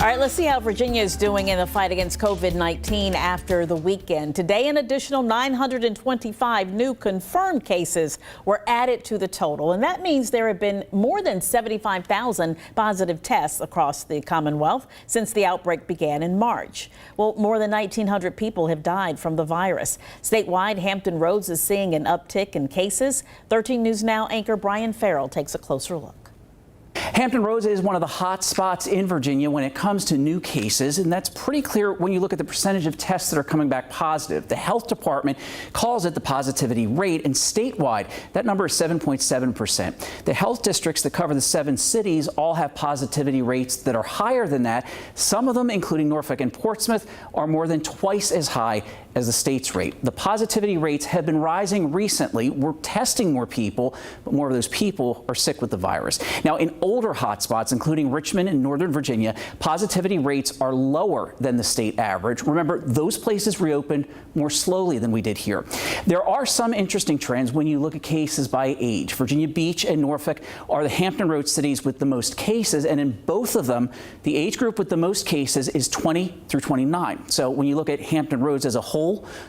All right, let's see how Virginia is doing in the fight against COVID-19 after the weekend. Today, an additional 925 new confirmed cases were added to the total, and that means there have been more than 75,000 positive tests across the Commonwealth since the outbreak began in March. Well, more than 1,900 people have died from the virus. Statewide, Hampton Roads is seeing an uptick in cases. 13 News Now anchor Brian Farrell takes a closer look. Hampton Roads is one of the hot spots in Virginia when it comes to new cases, and that's pretty clear when you look at the percentage of tests that are coming back positive. The health department calls it the positivity rate, and statewide, that number is 7.7%. The health districts that cover the 7 cities all have positivity rates that are higher than that. Some of them, including Norfolk and Portsmouth, are more than twice as high as the state's rate. The positivity rates have been rising recently. We're testing more people, but more of those people are sick with the virus. Now, in older hotspots, including Richmond and Northern Virginia, positivity rates are lower than the state average. Remember, those places reopened more slowly than we did here. There are some interesting trends when you look at cases by age. Virginia Beach and Norfolk are the Hampton Roads cities with the most cases, and in both of them, the age group with the most cases is 20 through 29. So when you look at Hampton Roads as a whole,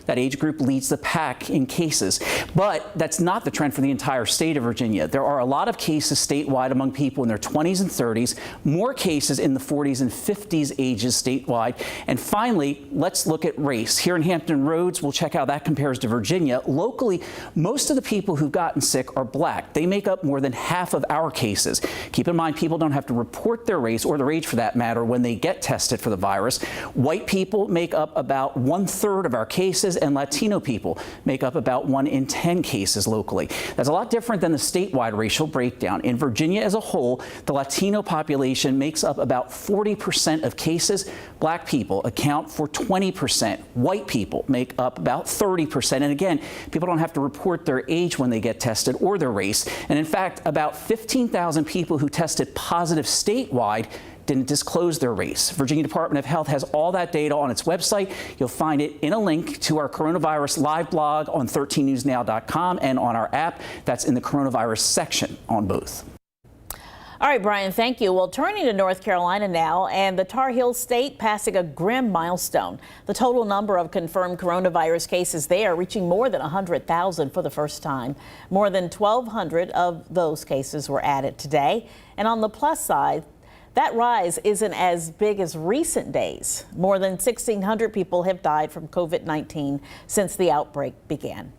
that age group leads the pack in cases. But that's not the trend for the entire state of Virginia. There are a lot of cases statewide among people in their 20s and 30s, more cases in the 40s and 50s ages statewide. And finally, let's look at race. Here in Hampton Roads, we'll check how that compares to Virginia. Locally, most of the people who've gotten sick are black. They make up more than half of our cases. Keep in mind, people don't have to report their race or their age for that matter when they get tested for the virus. White people make up about 1/3 of our cases, and Latino people make up about 1 in 10 cases locally. That's a lot different than the statewide racial breakdown. In Virginia as a whole, the Latino population makes up about 40% of cases. Black people account for 20%. White people make up about 30%. And again, people don't have to report their age when they get tested or their race. And in fact, about 15,000 people who tested positive statewide didn't disclose their race. Virginia Department of Health has all that data on its website. You'll find it in a link to our coronavirus live blog on 13newsnow.com and on our app. That's in the coronavirus section on both. All right, Brian, thank you. Well, turning to North Carolina now, and the Tar Heel state passing a grim milestone. The total number of confirmed coronavirus cases there reaching more than 100,000 for the first time. More than 1,200 of those cases were added today. And on the plus side, that rise isn't as big as recent days. More than 1,600 people have died from COVID-19 since the outbreak began.